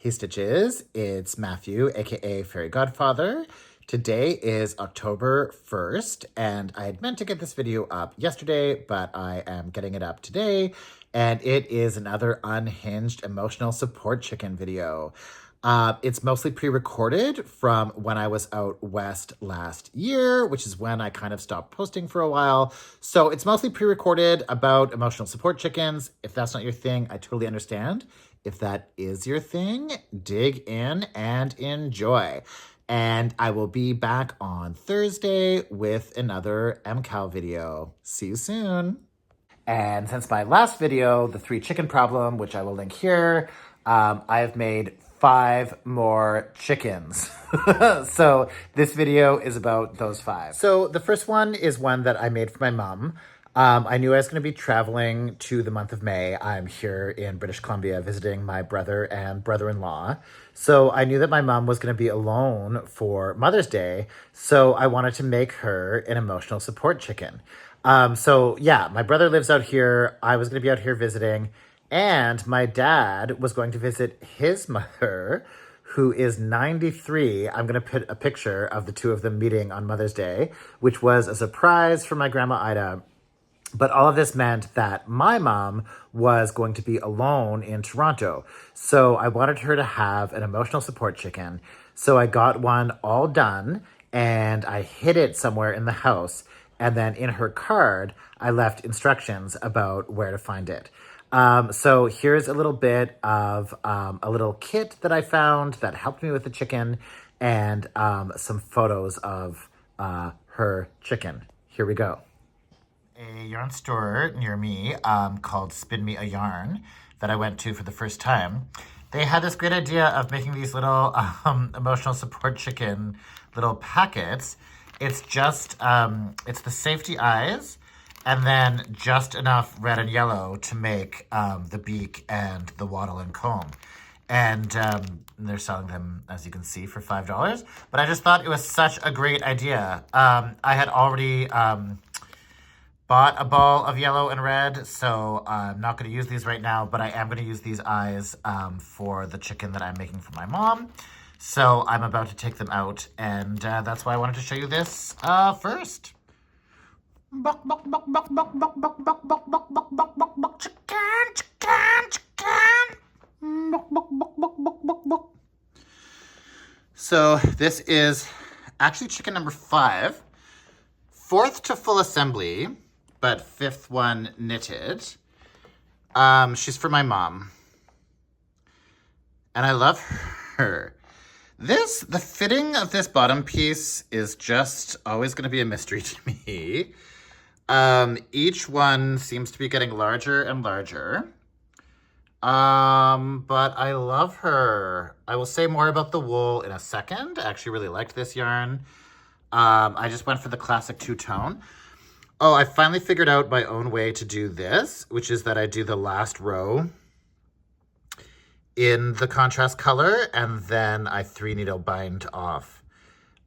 Hey Stitches, it's Matthew, aka Fairy Godfather. Today is October 1st, and I had meant to get this video up yesterday, but I am getting it up today, and it is another unhinged emotional support chicken video. It's mostly pre-recorded from when I was out west last year, which is when I kind of stopped posting for a while. So it's mostly pre-recorded about emotional support chickens. If that's not your thing, I totally understand. If that is your thing, dig in and enjoy. And I will be back on Thursday with another MCAL video. See you soon. And since my last video, the 3 chicken problem, which I will link here, I have made 5 more chickens. So this video is about those 5. So the first one is one that I made for my mom. I knew I was going to be traveling to the month of May. I'm here in British Columbia visiting my brother and brother-in-law. So I knew that my mom was going to be alone for Mother's Day. So I wanted to make her an emotional support chicken. So yeah, my brother lives out here. I was going to be out here visiting. And my dad was going to visit his mother, who is 93. I'm going to put a picture of the two of them meeting on Mother's Day, which was a surprise for my grandma Ida. But all of this meant that my mom was going to be alone in Toronto. So I wanted her to have an emotional support chicken. So I got one all done and I hid it somewhere in the house. And then in her card, I left instructions about where to find it. So here's a little bit of a little kit that I found that helped me with the chicken and some photos of her chicken. Here we go. A yarn store near me called Spin Me a Yarn that I went to for the first time. They had this great idea of making these little emotional support chicken little packets. It's just, it's the safety eyes and then just enough red and yellow to make the beak and the wattle and comb. And they're selling them, as you can see, for $5. But I just thought it was such a great idea. I had already bought a ball of yellow and red, so I'm not going to use these right now, but I am going to use these eyes for the chicken that I'm making for my mom. So I'm about to take them out, and that's why I wanted to show you this first. Buck, buck, buck, buck, buck, buck, buck, buck, buck, buck, buck, buck, buck, buck, chicken, chicken, chicken. Buck, buck, buck, buck, buck, buck, buck. So this is actually chicken number 5. 4th to full assembly, but 5th one knitted. She's for my mom. And I love her. The fitting of this bottom piece is just always going to be a mystery to me. Each one seems to be getting larger and larger. But I love her. I will say more about the wool in a second. I actually really liked this yarn. I just went for the classic 2-tone. Oh, I finally figured out my own way to do this, which is that I do the last row in the contrast color, and then I 3-needle bind off.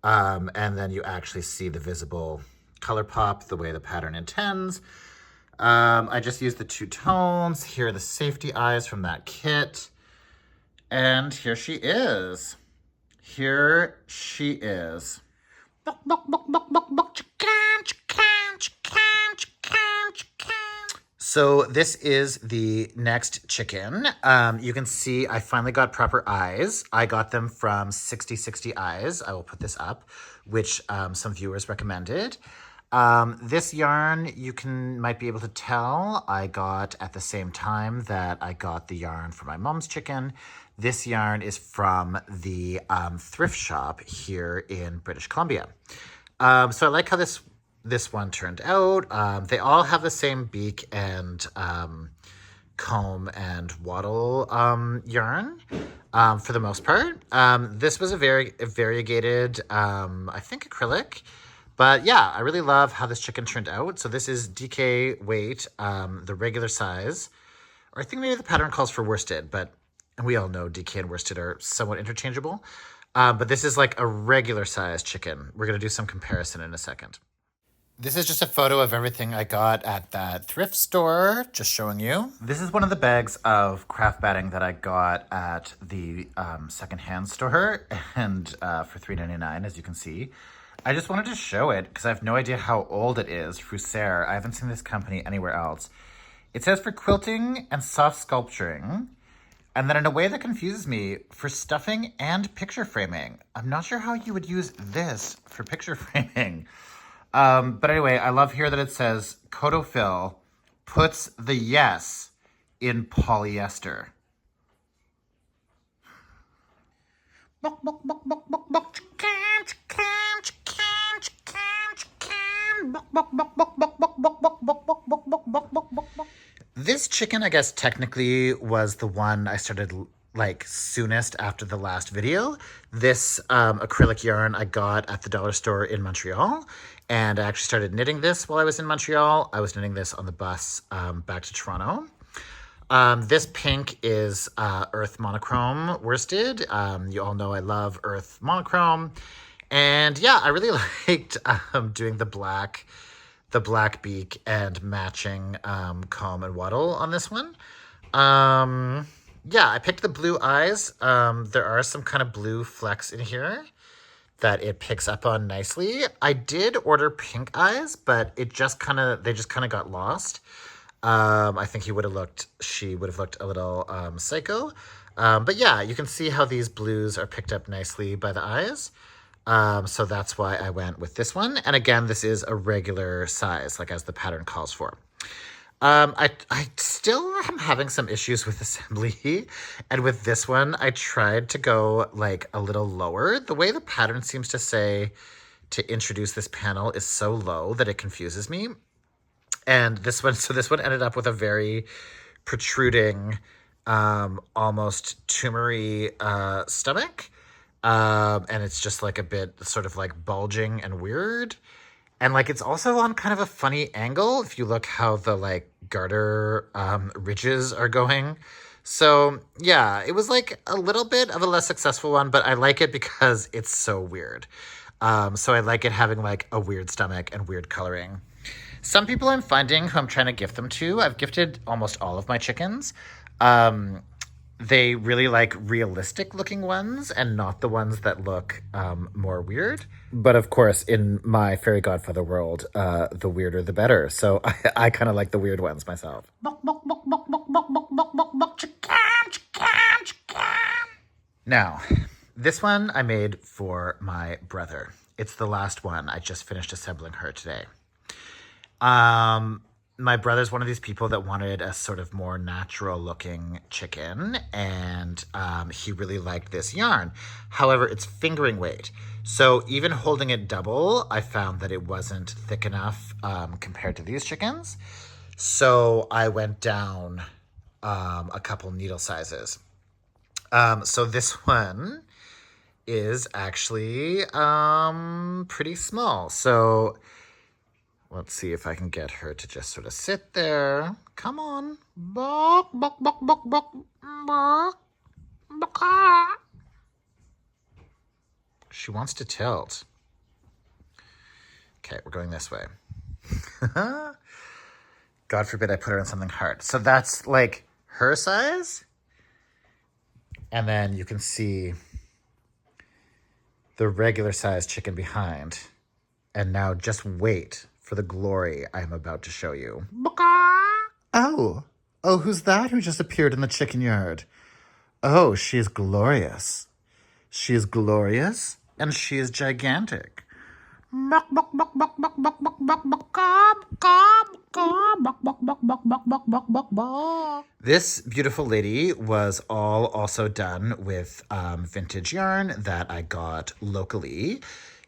And then you actually see the visible color pop the way the pattern intends. I just used the 2 tones. Here are the safety eyes from that kit. And here she is. Here she is. Buck, buck, buck, buck, buck, buck, chicken, chicken, chicken, chicken, chicken. So this is the next chicken. You can see I finally got proper eyes. I got them from 6060 Eyes. I will put this up, which some viewers recommended. This yarn, you might be able to tell, I got at the same time that I got the yarn for my mom's chicken. This yarn is from the thrift shop here in British Columbia. So I like how this one turned out. They all have the same beak and comb and wattle yarn for the most part. This was a very variegated, I think, acrylic. But yeah, I really love how this chicken turned out. So this is DK weight, the regular size. Or I think maybe the pattern calls for worsted, but we all know DK and worsted are somewhat interchangeable. But this is like a regular size chicken. We're going to do some comparison in a second. This is just a photo of everything I got at that thrift store, just showing you. This is one of the bags of craft batting that I got at the secondhand store and for $3.99, as you can see. I just wanted to show it because I have no idea how old it is. Fusser. I haven't seen this company anywhere else. It says for quilting and soft sculpturing. And then in a way that confuses me, for stuffing and picture framing. I'm not sure how you would use this for picture framing. But anyway, I love here that it says Cotophil puts the yes in polyester. This chicken, I guess, technically was the one I started like soonest after the last video. This acrylic yarn I got at the dollar store in Montreal, and I actually started knitting this while I was in Montreal. I was knitting this on the bus back to Toronto. This pink is Earth Monochrome worsted. You all know I love Earth Monochrome. And yeah, I really liked doing the black beak and matching comb and wattle on this one. Yeah, I picked the blue eyes. There are some kind of blue flecks in here that it picks up on nicely. I did order pink eyes, but they just kind of got lost. I think she would have looked a little psycho. But yeah, you can see how these blues are picked up nicely by the eyes. So that's why I went with this one. And again, this is a regular size, like as the pattern calls for. I still am having some issues with assembly. And with this one, I tried to go like a little lower. The way the pattern seems to say to introduce this panel is so low that it confuses me. And this one ended up with a very protruding, almost tumory stomach. And it's just like a bit sort of like bulging and weird. And like it's also on kind of a funny angle if you look how the like garter ridges are going. So yeah, it was like a little bit of a less successful one, but I like it because it's so weird. So I like it having like a weird stomach and weird coloring. Some people I'm finding who I'm trying to gift them to, I've gifted almost all of my chickens. They really like realistic looking ones and not the ones that look more weird. But of course, in my fairy godfather world, the weirder the better. So I kind of like the weird ones myself. Now, this one I made for my brother. It's the last one. I just finished assembling her today. My brother's one of these people that wanted a sort of more natural looking chicken, and he really liked this yarn. However, it's fingering weight. So even holding it double, I found that it wasn't thick enough compared to these chickens. So I went down a couple needle sizes. So this one is actually pretty small. So let's see if I can get her to just sort of sit there. Come on. Bok, bok, bok, bok, bok, bok, bok. She wants to tilt. Okay, we're going this way. God forbid I put her in something hard. So that's like her size. And then you can see the regular size chicken behind. And now just wait for the glory I am about to show you. Oh, who's that who just appeared in the chicken yard? Oh, she is glorious. She is glorious and she is gigantic. This beautiful lady was all also done with vintage yarn that I got locally.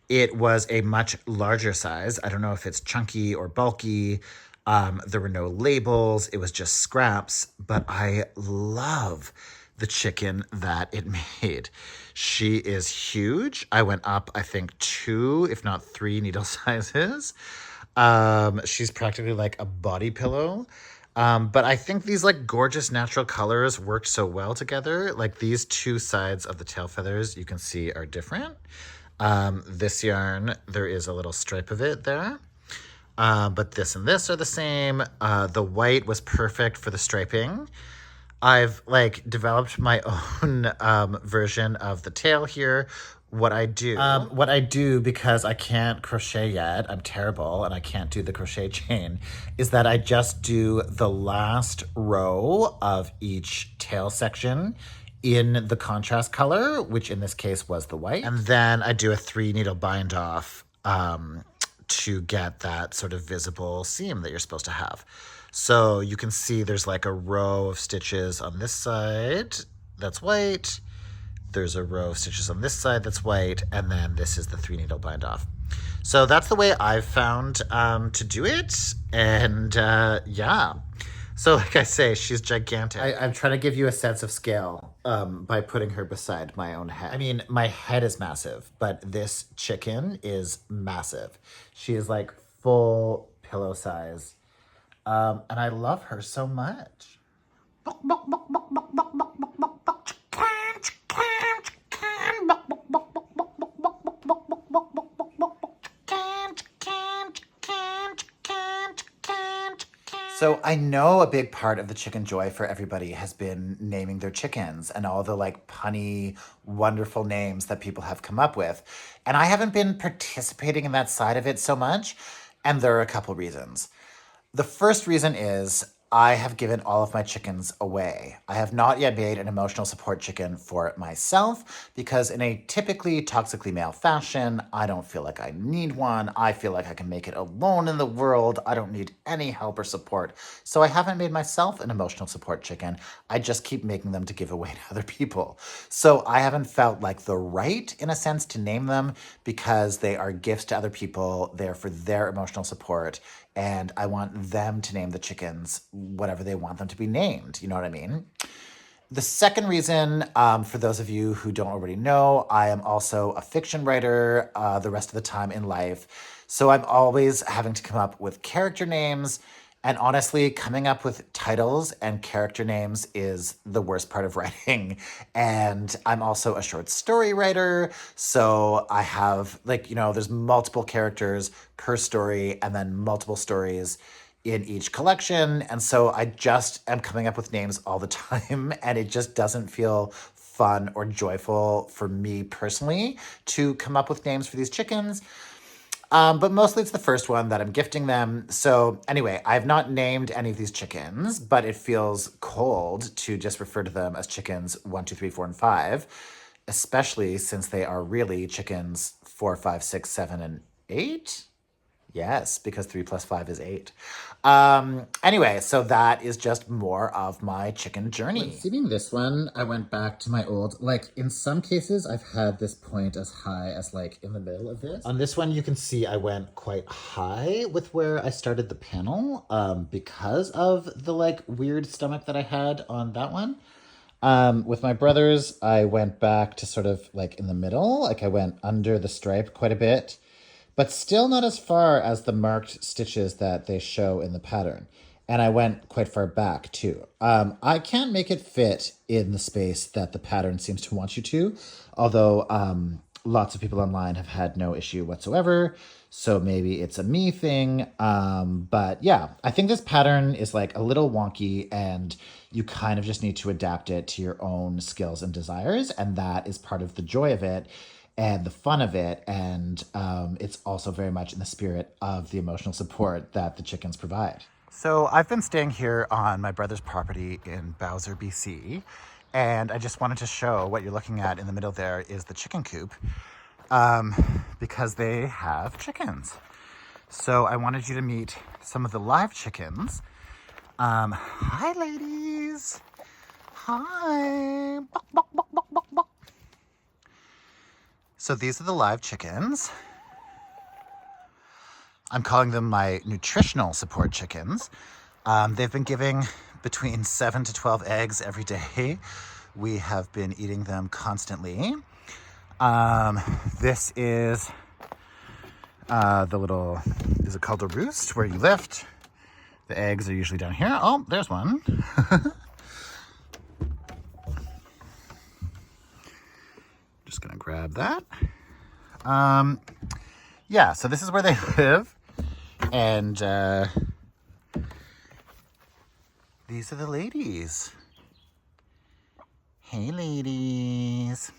It was a much larger size. I don't know if it's chunky or bulky. There were no labels. It was just scraps, but I love the chicken that it made. She is huge. I went up, I think, 2, if not 3 needle sizes. She's practically like a body pillow. But I think these like gorgeous natural colors worked so well together. Like these 2 sides of the tail feathers you can see are different. This yarn, there is a little stripe of it there. but this and this are the same. The white was perfect for the striping. I've like developed my own version of the tail here. What I do, because I can't crochet yet, I'm terrible and I can't do the crochet chain, is that I just do the last row of each tail section in the contrast color, which in this case was the white. And then I do a 3 needle bind off to get that sort of visible seam that you're supposed to have. So you can see there's like a row of stitches on this side that's white. There's a row of stitches on this side that's white, and then this is the 3 needle bind off. So that's the way I've found to do it, and yeah. So like I say, she's gigantic. I'm trying to give you a sense of scale by putting her beside my own head. I mean, my head is massive, but this chicken is massive. She is like full pillow size, and I love her so much. So I know a big part of the chicken joy for everybody has been naming their chickens and all the like punny, wonderful names that people have come up with. And I haven't been participating in that side of it so much. And there are a couple reasons. The first reason is I have given all of my chickens away. I have not yet made an emotional support chicken for myself because in a typically toxically male fashion, I don't feel like I need one. I feel like I can make it alone in the world. I don't need any help or support. So I haven't made myself an emotional support chicken. I just keep making them to give away to other people. So I haven't felt like the right, in a sense, to name them because they are gifts to other people. They're for their emotional support. And I want them to name the chickens whatever they want them to be named. You know what I mean? The second reason, for those of you who don't already know, I am also a fiction writer the rest of the time in life. So I'm always having to come up with character names. And honestly, coming up with titles and character names is the worst part of writing. And I'm also a short story writer. So I have there's multiple characters per story and then multiple stories in each collection. And so I just am coming up with names all the time. And it just doesn't feel fun or joyful for me personally to come up with names for these chickens. But mostly it's the first one that I'm gifting them. So anyway, I've not named any of these chickens, but it feels cold to just refer to them as chickens 1, 2, 3, 4, and 5, especially since they are really chickens 4, 5, 6, 7, and 8. Yes, because 3 plus 5 is 8. Anyway, so that is just more of my chicken journey. When seeding this one, I went back to my old, in some cases, I've had this point as high as in the middle of this. On this one, you can see I went quite high with where I started the panel because of the weird stomach that I had on that one. With my brothers, I went back to sort of in the middle, I went under the stripe quite a bit. But still not as far as the marked stitches that they show in the pattern. And I went quite far back too. I can't make it fit in the space that the pattern seems to want you to, although lots of people online have had no issue whatsoever. So maybe it's a me thing. But yeah, I think this pattern is a little wonky and you kind of just need to adapt it to your own skills and desires. And that is part of the joy of it and the fun of it. And it's also very much in the spirit of the emotional support that the chickens provide. So I've been staying here on my brother's property in Bowser, BC. And I just wanted to show what you're looking at in the middle there is the chicken coop because they have chickens. So I wanted you to meet some of the live chickens. Hi, ladies. Hi. Buck, buck, buck, buck, buck, buck. So these are the live chickens. I'm calling them my nutritional support chickens. They've been giving between 7 to 12 eggs every day. We have been eating them constantly. This is is it called a roost, where you lift? The eggs are usually down here. Oh, there's one. Just gonna grab that. Yeah, so this is where they live. And these are the ladies. Hey, ladies.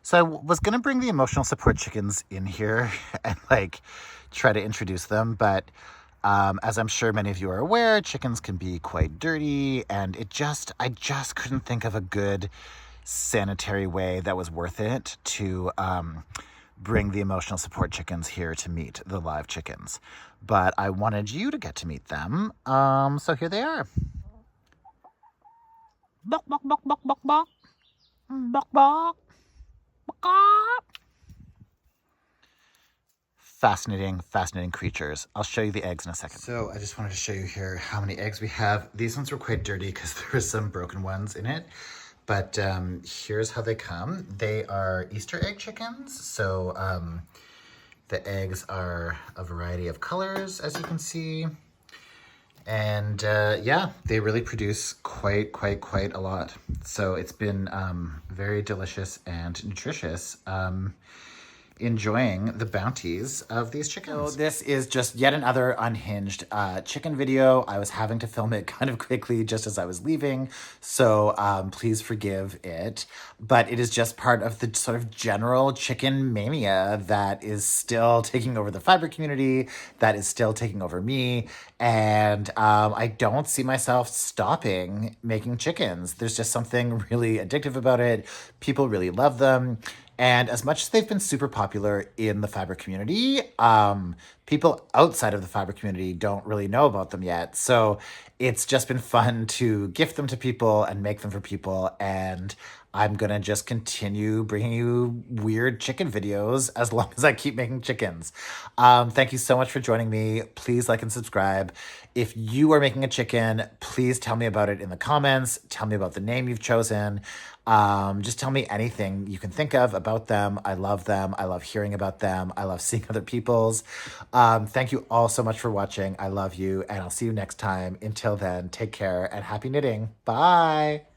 So I was going to bring the emotional support chickens in here and like try to introduce them. But as I'm sure many of you are aware, chickens can be quite dirty. And I just couldn't think of a good sanitary way that was worth it to bring the emotional support chickens here to meet the live chickens. But I wanted you to get to meet them. So here they are. Bok, bok, bok, bok, bok, bok. Bok, bok. Fascinating creatures. I'll show you the eggs in a second. So I just wanted to show you here how many eggs we have. These ones were quite dirty because there were some broken ones in it. But here's how they come. They are Easter egg chickens. So the eggs are a variety of colors, as you can see. And yeah, they really produce quite a lot. So it's been very delicious and nutritious. Enjoying the bounties of these chickens. So this is just yet another unhinged chicken video. I was having to film it kind of quickly just as I was leaving, so please forgive it. But it is just part of the sort of general chicken mania that is still taking over the fiber community, that is still taking over me, and I don't see myself stopping making chickens. There's just something really addictive about it. People really love them. And as much as they've been super popular in the fiber community, people outside of the fiber community don't really know about them yet. So it's just been fun to gift them to people and make them for people. And I'm going to just continue bringing you weird chicken videos as long as I keep making chickens. Thank you so much for joining me. Please like and subscribe. If you are making a chicken, please tell me about it in the comments. Tell me about the name you've chosen. Just tell me anything you can think of about them. I love them. I love hearing about them. I love seeing other people's. Thank you all so much for watching. I love you, and I'll see you next time. Until then, take care and happy knitting. Bye.